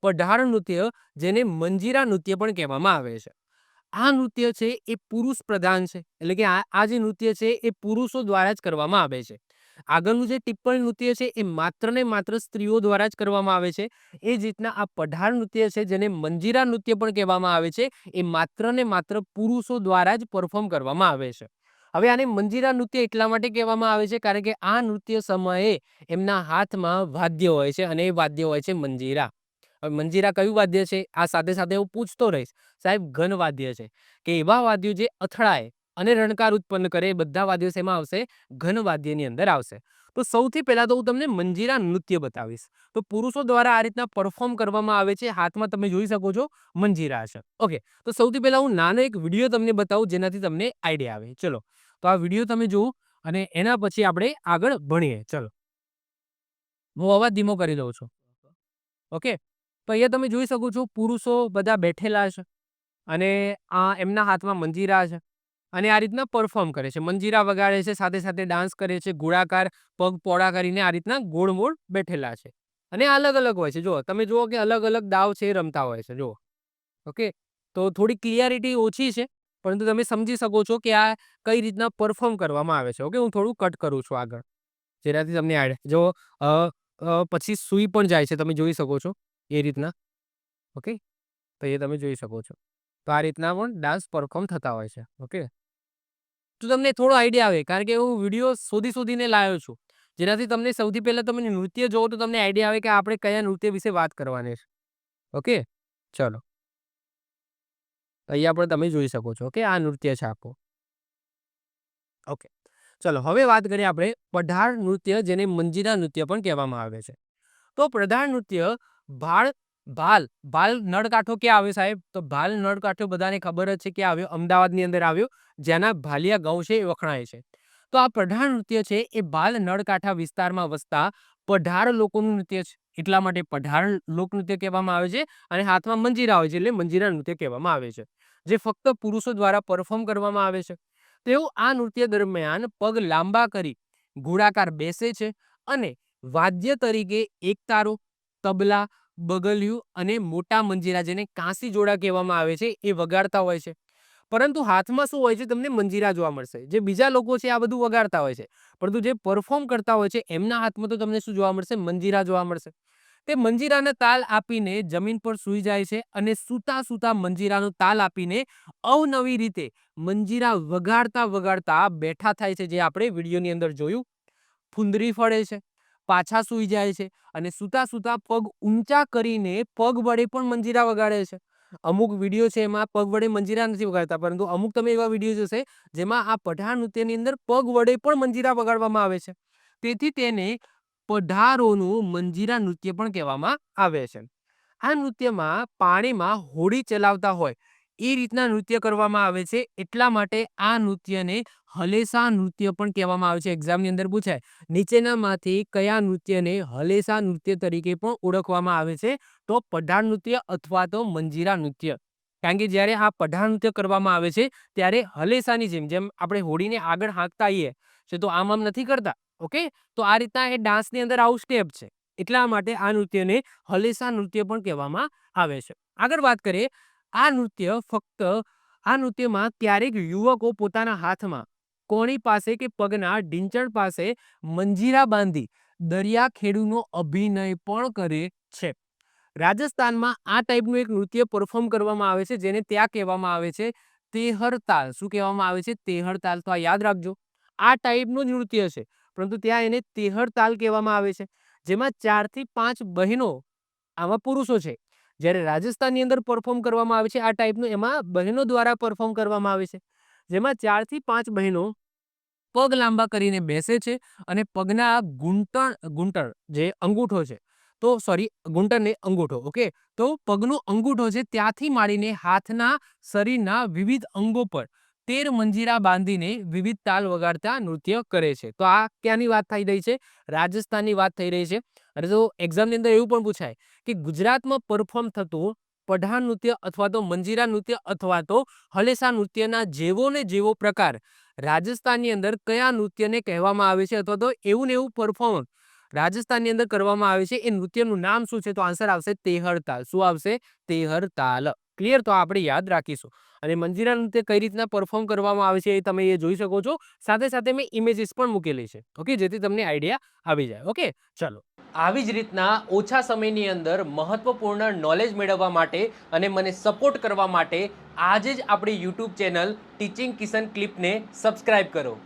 પઢાર નૃત્ય, જેને મંજીરા નૃત્ય પણ કહેવામાં આવે છે. આ નૃત્ય છે એ પુરુષ પ્રધાન છે, એટલે કે આ જે નૃત્ય છે એ પુરુષો દ્વારા જ કરવામાં આવે છે. આગળનું જે ટિપ્પણી નૃત્ય છે એ માત્ર ને માત્ર સ્ત્રીઓ દ્વારા જ કરવામાં આવે છે. એ જ રીતના આ પઢાર નૃત્ય છે, જેને મંજીરા નૃત્ય પણ કહેવામાં આવે છે, એ માત્ર ને માત્ર પુરુષો દ્વારા જ પરફોર્મ કરવામાં આવે છે. હવે આને મંજીરા નૃત્ય એટલા માટે કહેવામાં આવે છે કારણ કે આ નૃત્ય સમયે એમના હાથમાં વાદ્ય હોય છે, અને એ વાદ્ય હોય છે મંજીરા. હવે મંજીરા કયું વાદ્ય છે? આ સાથે સાથે હું પૂછતો રહીશ, સાહેબ ઘન વાદ્ય છે, કે એવા વાદ્યો જે અથડાય અને રણકાર ઉત્પન્ન કરે, એ બધા વાદ્યો શેમાં આવશે? ઘન વાદ્યની અંદર આવશે. તો સૌથી પહેલા તો હું તમને મંજીરા નૃત્ય બતાવીશ. તો પુરુષો દ્વારા આ રીતના પરફોર્મ કરવામાં આવે છે. હાથમાં તમે જોઈ શકો છો મંજીરા છે. ઓકે, તો સૌથી પહેલા હું નાનો એક વિડીયો તમને બતાવું, જેનાથી તમને આઈડિયા આવે. ચલો, તો આ વિડીયો તમે જુઓ અને એના પછી આપણે આગળ ભણીએ. ચલો, હું અવાજ ધીમો કરી દઉં છું. ઓકે, તો અહીંયા તમે જોઈ શકો છો પુરુષો બધા બેઠેલા છે, અને એમના હાથમાં મંજીરા છે, અને આ રીતના પરફોર્મ કરે છે, મંજીરા વગાડે છે, સાથે સાથે ડાન્સ કરે છે, ગોળાકાર પગ પોળા કરીને આ રીતના ગોળ મોળ બેઠેલા છે, અને અલગ અલગ હોય છે. જુઓ, તમે જુઓ કે અલગ અલગ દાવ છે એ રમતા હોય છે. જુઓ, ઓકે, તો થોડી ક્લિયરિટી ઓછી છે, પરંતુ તમે સમજી શકો છો કે આ કઈ રીતના પરફોર્મ કરવામાં આવે છે. ઓકે, હું થોડું કટ કરું છું આગળ, જેનાથી તમને આઈડિયા. જો પછી સૂઈ પણ જાય છે, તમે જોઈ શકો છો એ રીતના. ઓકે, તો એ તમે જોઈ શકો છો. તો આ રીતના પણ ડાન્સ પરફોર્મ થતા હોય છે. ઓકે, તો તમને થોડો આઈડિયા આવે, કારણ કે હું વિડીયો શોધીને લાવ્યો છું, જેનાથી તમને સૌથી પહેલા તમે નૃત્ય જોવો તો તમને આઈડિયા આવે કે આપણે કયા નૃત્ય વિશે વાત કરવાની છે. ઓકે, ચલો, અહીંયા પણ તમે જોઈ શકો છો કે આ નૃત્ય છે આખું. ઓકે, ચલો, હવે વાત કરીએ આપણે પઢાર નૃત્ય, જેને મંજીરા નૃત્ય પણ કહેવામાં આવે છે. તો પઢાર નૃત્ય ભાલ નળકાંઠો ક્યાં આવ્યો સાહેબ? તો ભાલ નળકાંઠો બધાને ખબર જ છે ક્યાં આવ્યો? અમદાવાદની અંદર આવ્યો, જ્યાંના ભાલિયા ઘઉં છે એ વખણાય છે. તો આ પઢાર નૃત્ય છે એ ભાલ નળકાંઠા વિસ્તારમાં વસતા પઢાર લોકોનું નૃત્ય છે, એટલા માટે પઢાર લોકનૃત્ય કહેવામાં આવે છે. અને હાથમાં મંજીરા હોય છે, એટલે મંજીરા નૃત્ય કહેવામાં આવે છે, જે ફક્ત પુરુષો દ્વારા પરફોર્મ કરવામાં આવે છે. તેઓ આ નૃત્ય દરમિયાન પગ લાંબા કરી ગોળાકાર બેસે છે, અને વાદ્ય તરીકે એકતારો, તબલા, બગલિયું અને મોટા મંજીરા, જેને કાંસી જોડા કહેવામાં આવે છે, એ વગાડતા હોય છે. પરંતુ હાથમાં શું હોય છે? તમને મંજીરા જોવા મળશે. જે બીજા લોકો છે આ બધું વગાડતા હોય છે, પરંતુ જે પરફોર્મ કરતા હોય છે એમના હાથમાં તો તમને શું જોવા મળશે? મંજીરા જોવા મળશે. તે મંજીરાને તાલ આપીને જમીન પર સૂઈ જાય છે, અને સૂતા સૂતા મંજીરાનો તાલ આપીને અવનવી રીતે મંજીરા વગાડતા વગાડતા બેઠા થાય છે, જે આપણે વિડીયોની અંદર જોયું. ફુંદરી ફળે છે, પાછા સૂઈ જાય છે, અને સૂતા સૂતા પગ ઊંચા કરીને પગ વડે પણ મંજીરા વગાડે છે. અમુક વિડીયો છે એમાં પગ વડે મંજીરા નથી વગાડતા, પરંતુ અમુક તમે એવા વિડીયો જોશે જેમાં આ પઢાર નૃત્યની અંદર પગ વડે પણ મંજીરા વગાડવામાં આવે છે. તેથી તેને પઢારોનું મંજીરા નૃત્ય પણ કહેવામાં આવે છે. આ નૃત્યમાં પાણીમાં હોડી ચલાવતા હોય એ રીતના નૃત્ય કરવામાં આવે છે, એટલા માટે આ નૃત્યને હલેસા નૃત્ય પણ કહેવામાં આવે છે. એક્ઝામની અંદર પૂછાય, નીચેનામાંથી કયા નૃત્યને હલેસા નૃત્ય તરીકે પણ ઓળખવામાં આવે છે? તો પઢાર નૃત્ય અથવા તો મંજીરા નૃત્ય. કારણ કે જ્યારે આ પઢાર નૃત્ય કરવામાં આવે છે ત્યારે હલેસાની જેમ જેમ આપણે હોડીને આગળ હાંકતા આવીએ છે, તો આમ નથી કરતા. ઓકે, તો આ રીતના એ ડાન્સની અંદર આવું સ્ટેપ છે, એટલા માટે આ નૃત્યને હલેસા નૃત્ય પણ કહેવામાં આવે છે. આગળ વાત કરીએ, આ નૃત્યમાં ક્યારેક યુવકો પોતાના હાથમાં કોણી પાસે કે પગના ઢીંચણ પાસે મંજીરા બાંધી દરિયા ખેડૂનો અભિનય પણ કરે છે. રાજસ્થાનમાં આ ટાઈપનું એક નૃત્ય પરફોર્મ કરવામાં આવે છે, જેને ત્યાં કહેવામાં આવે છે તેહર તાલ. શું કહેવામાં આવે છે? તેહર તાલ. તો આ યાદ રાખજો, આ ટાઈપનું જ નૃત્ય છે, પરંતુ ત્યાં એને તેહર તાલ કહેવામાં આવે છે, જેમાં 4 થી 5 બહેનો, આમાં પુરુષો છે. જ્યારે રાજસ્થાનની અંદર પરફોર્મ કરવામાં આવે છે આ ટાઈપનું, એમાં બહેનો દ્વારા પરફોર્મ કરવામાં આવે છે, જેમાં 4 થી 5 બહેનો પગ લાંબા કરીને બેસે છે, અને પગના ઘૂંટણ જે અંગૂઠો છે, તો સોરી, ઘૂંટણ ને અંગૂઠો. ઓકે, તો પગનો અંગૂઠો છે ત્યાંથી માંડીને હાથના શરીરના વિવિધ અંગો પર 13 મંજીરા બાંધીને વિવિધ તાલ વગાડતા નૃત્ય કરે છે. તો આ ક્યાંની વાત થઈ રહી છે? રાજસ્થાનની વાત થઈ રહી છે. અને તો એક્ઝામની અંદર એવું પણ પૂછાય કે ગુજરાતમાં પરફોર્મ થતું પઢાર નૃત્ય અથવા તો મંજીરા નૃત્ય અથવા તો હલેસા નૃત્યના જેવો ને જેવો પ્રકાર રાજસ્થાનની અંદર કયા નૃત્યને કહેવામાં આવે છે, અથવા તો એવું ને એવું પરફોર્મન્સ રાજસ્થાનની અંદર કરવામાં આવે છે એ નૃત્યનું નામ શું છે? તો આન્સર આવશે તેહર તાલ. શું આવશે? તેહર તાલ. ક્લિયર? તો આપણે યાદ રાખીશું. અને મંજીરા નૃત્ય કઈ રીતના પરફોર્મ કરવામાં આવે છે એ તમે એ જોઈ શકો છો. સાથે સાથે મેં ઇમેજીસ પણ મૂકેલી છે. ઓકે, જેથી તમને આઈડિયા આવી જાય. ઓકે, ચલો. આવી જ રીતના ઓછા સમયની અંદર મહત્વપૂર્ણ નોલેજ મેળવવા માટે અને મને સપોર્ટ કરવા માટે આજે જ આપણી યુટ્યુબ ચેનલ ટીચિંગ કિશન ક્લિપને સબસ્ક્રાઇબ કરો.